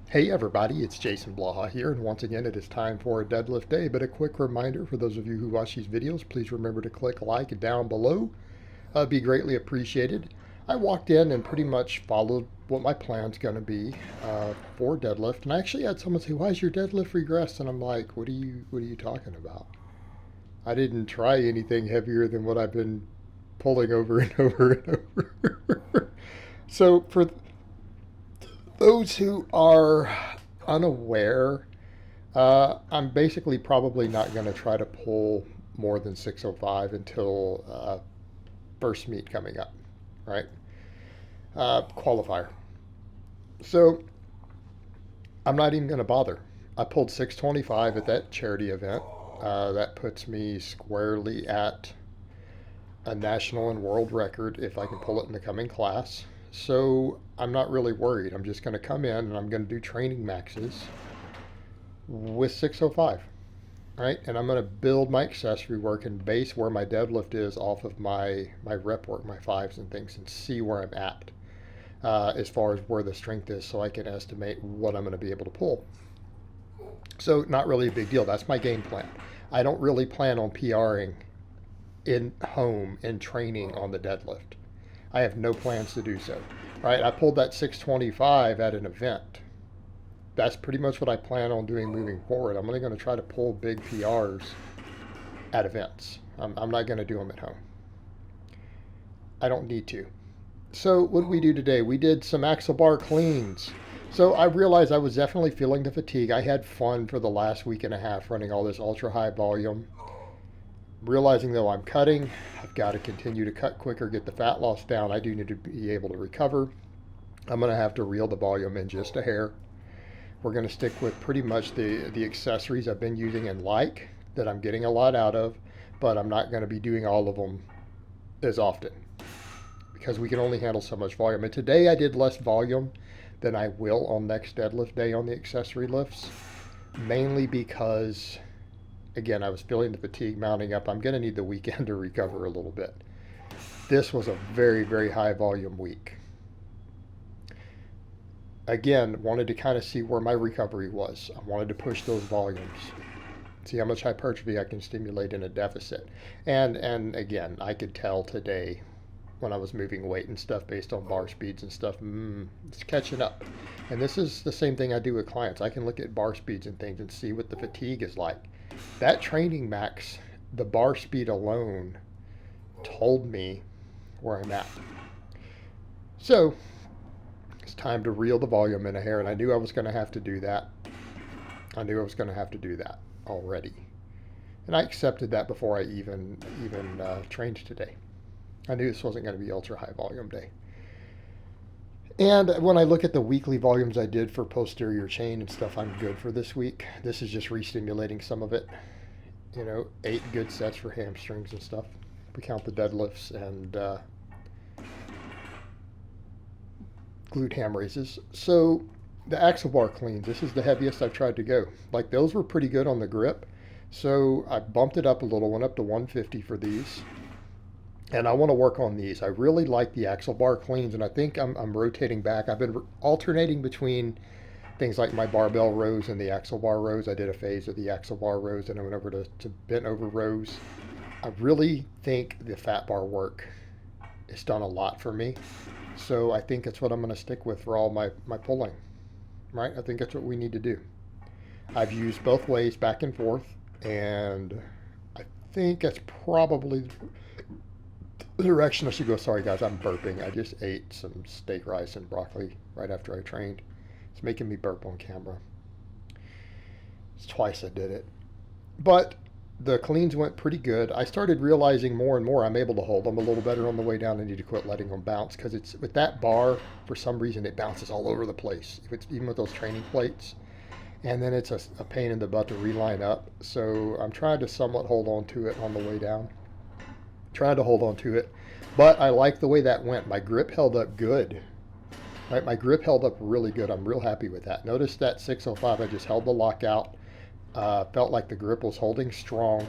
Hey everybody, it's Jason Blaha here, and once again it is time for a deadlift day. But a quick reminder for those of you who watch these videos, please remember to click like down below. Be greatly appreciated. I walked in and pretty much followed what my plan's going to be for deadlift, and I actually had someone say, "Why is your deadlift regressed?" And I'm like, "What are you talking about? I didn't try anything heavier than what I've been pulling over and over and over." So for those who are unaware, I'm basically probably not going to try to pull more than 605 until first meet coming up, right? Qualifier. So I'm not even going to bother. I pulled 625 at that charity event. That puts me squarely at a national and world record if I can pull it in the coming class. So I'm not really worried. I'm just going to come in and I'm going to do training maxes with 605, right? And I'm going to build my accessory work and base where my deadlift is off of my rep work, my fives and things, and see where I'm at as far as where the strength is, so I can estimate what I'm going to be able to pull. So not really a big deal. That's my game plan. I don't really plan on PRing in home in training on the deadlift. I have no plans to do so. Right? I pulled that 625 at an event. That's pretty much what I plan on doing moving forward. I'm only going to try to pull big PRs at events. I'm not going to do them at home. I don't need to. So what did we do today? We did some axle bar cleans. So I realized I was definitely feeling the fatigue. I had fun for the last week and a half running all this ultra high volume. Realizing though I'm cutting, I've got to continue to cut quicker, get the fat loss down. I do need to be able to recover. I'm going to have to reel the volume in just a hair. We're going to stick with pretty much the accessories I've been using and like, that I'm getting a lot out of, but I'm not going to be doing all of them as often because we can only handle so much volume. And today I did less volume than I will on next deadlift day on the accessory lifts, mainly because, again, I was feeling the fatigue mounting up. I'm going to need the weekend to recover a little bit. This was a very, very high volume week. Again, wanted to kind of see where my recovery was. I wanted to push those volumes, see how much hypertrophy I can stimulate in a deficit. And again, I could tell today when I was moving weight and stuff based on bar speeds and stuff, it's catching up. And this is the same thing I do with clients. I can look at bar speeds and things and see what the fatigue is like. That training max, the bar speed alone told me where I'm at. So it's time to reel the volume in a hair, and I knew I was going to have to do that. I knew I was going to have to do that already. And I accepted that before I even trained today. I knew this wasn't going to be ultra high volume day. And when I look at the weekly volumes I did for posterior chain and stuff, I'm good for this week. This is just re-stimulating some of it. 8 good sets for hamstrings and stuff. We count the deadlifts and glute ham raises. So the axle bar cleans, this is the heaviest I've tried to go. Like, those were pretty good on the grip. So I bumped it up a little, went up to 150 for these. And I want to work on these. I really like the axle bar cleans, and I think I'm rotating back. I've been alternating between things like my barbell rows and the axle bar rows. I did a phase of the axle bar rows, and I went over to bent over rows. I really think the fat bar work has done a lot for me. So I think that's what I'm going to stick with for all my pulling, right? I think that's what we need to do. I've used both ways back and forth, and I think that's probably the direction I should go. Sorry guys, I'm burping. I just ate some steak, rice, and broccoli right after I trained. It's making me burp on camera. It's twice I did it. But the cleans went pretty good. I started realizing more and more I'm able to hold them a little better on the way down. I need to quit letting them bounce, because it's with that bar, for some reason it bounces all over the place. If it's even with those training plates. And then it's a pain in the butt to reline up. So I'm trying to somewhat hold on to it on the way down. Trying to hold on to it, but I like the way that went. My grip held up good. Right, my grip held up really good. I'm real happy with that. Notice that 605, I just held the lockout. Felt like the grip was holding strong.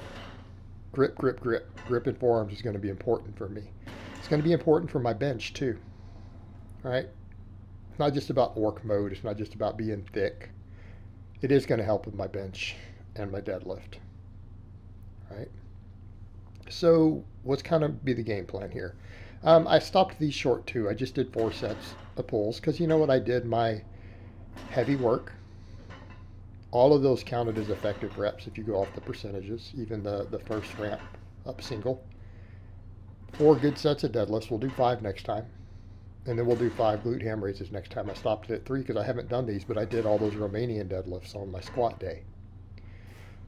Grip, grip, grip. Grip in forearms is going to be important for me. It's going to be important for my bench too. All right. It's not just about orc mode. It's not just about being thick. It is going to help with my bench and my deadlift, right? So what's kind of be the game plan here? I stopped these short too. I just did 4 sets of pulls because you know what I did? My heavy work, all of those counted as effective reps if you go off the percentages, even the first ramp up single. 4 good sets of deadlifts. We'll do 5 next time. And then we'll do 5 glute ham raises next time. I stopped it at 3 because I haven't done these, but I did all those Romanian deadlifts on my squat day.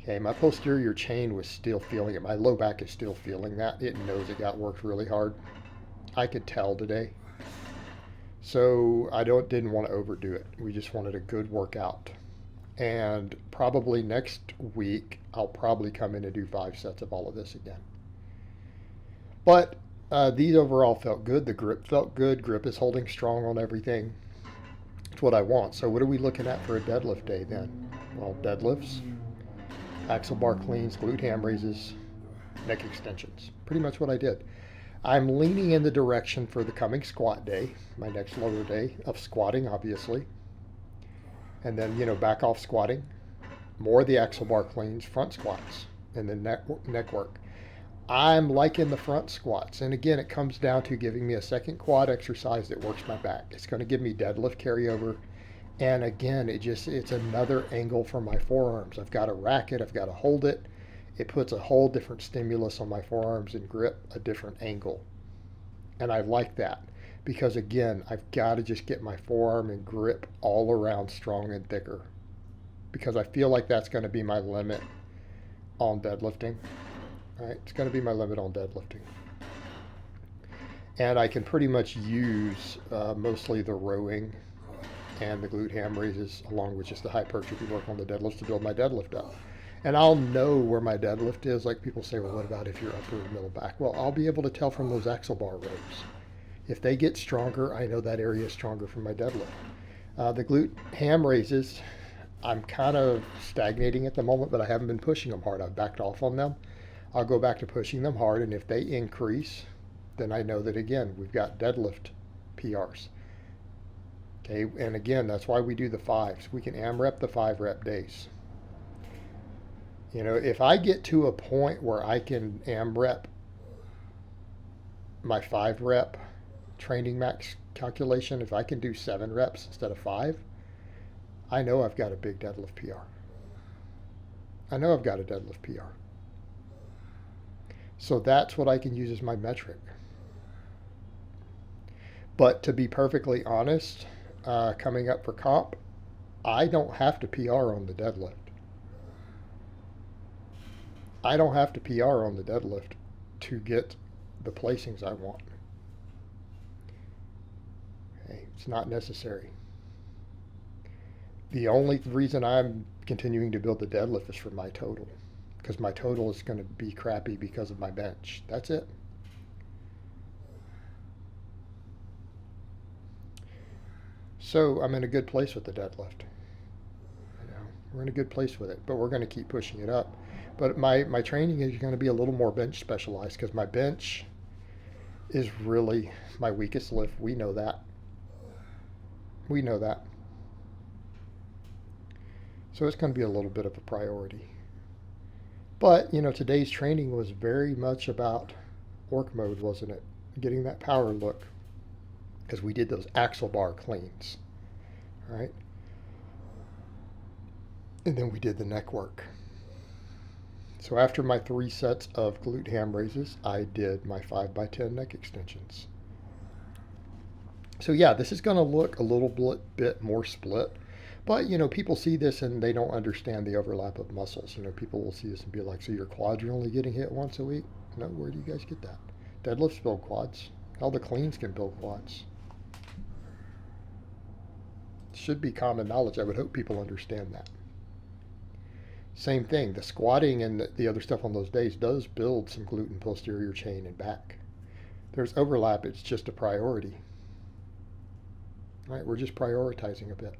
Okay, my posterior chain was still feeling it. My low back is still feeling that. It knows it got worked really hard. I could tell today. So I didn't want to overdo it. We just wanted a good workout. And probably next week, I'll probably come in and do 5 sets of all of this again. But these overall felt good. The grip felt good. Grip is holding strong on everything. It's what I want. So what are we looking at for a deadlift day then? Well, deadlifts, axle bar cleans, glute ham raises, neck extensions. Pretty much what I did. I'm leaning in the direction for the coming squat day, my next lower day of squatting, obviously. And then, back off squatting, more of the axle bar cleans, front squats, and then neck work. I'm liking the front squats. And again, it comes down to giving me a second quad exercise that works my back. It's going to give me deadlift carryover. And again, it's another angle for my forearms. I've got to rack it. I've got to hold it. It puts a whole different stimulus on my forearms and grip, a different angle. And I like that because, again, I've got to just get my forearm and grip all around strong and thicker because I feel like that's going to be my limit on deadlifting. Right? It's going to be my limit on deadlifting. And I can pretty much use mostly the rowing and the glute ham raises along with just the hypertrophy work on the deadlifts to build my deadlift up. And I'll know where my deadlift is. Like people say, well, what about if you're upper or middle back? Well, I'll be able to tell from those axle bar rows. If they get stronger, I know that area is stronger for my deadlift. The glute ham raises, I'm kind of stagnating at the moment, but I haven't been pushing them hard. I've backed off on them. I'll go back to pushing them hard, and if they increase, then I know that, again, we've got deadlift PRs. Okay, and again, that's why we do the 5s. We can AMREP the 5-rep days. If I get to a point where I can AMREP my 5-rep training max calculation, if I can do 7 reps instead of 5, I know I've got a big deadlift PR. I know I've got a deadlift PR. So that's what I can use as my metric. But to be perfectly honest, coming up for comp, I don't have to PR on the deadlift. I don't have to PR on the deadlift to get the placings I want. Okay, it's not necessary. The only reason I'm continuing to build the deadlift is for my total. Because my total is going to be crappy because of my bench. That's it. So I'm in a good place with the deadlift. We're in a good place with it, but we're going to keep pushing it up. But my training is going to be a little more bench specialized because my bench is really my weakest lift. We know that. We know that. So it's going to be a little bit of a priority. But, today's training was very much about orc mode, wasn't it? Getting that power look. Because we did those axle bar cleans. Right? And then we did the neck work. So after my 3 sets of glute ham raises, I did my 5x10 neck extensions. So yeah, this is going to look a little bit more split. But, people see this and they don't understand the overlap of muscles. People will see this and be like, so your quads are only getting hit once a week? No, where do you guys get that? Deadlifts build quads. All the cleans can build quads. It should be common knowledge. I would hope people understand that. Same thing, the squatting and the other stuff on those days does build some glute and posterior chain and back. There's overlap, it's just a priority. Right, we're just prioritizing a bit.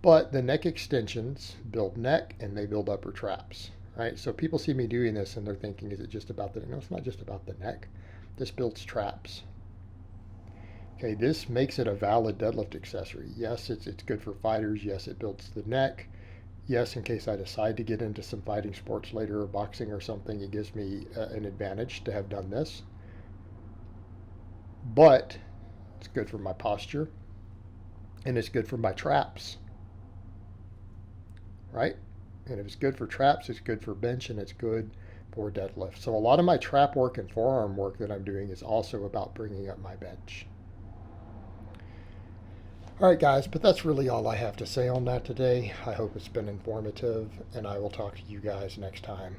But the neck extensions build neck and they build upper traps. Right, so people see me doing this and they're thinking, is it just about the neck? No, it's not just about the neck. This builds traps. Okay, this makes it a valid deadlift accessory. Yes, it's good for fighters. Yes, it builds the neck. Yes, in case I decide to get into some fighting sports later or boxing or something, it gives me an advantage to have done this. But it's good for my posture and it's good for my traps, right? And if it's good for traps, it's good for bench and it's good for deadlift. So a lot of my trap work and forearm work that I'm doing is also about bringing up my bench. All right, guys, but that's really all I have to say on that today. I hope it's been informative, and I will talk to you guys next time.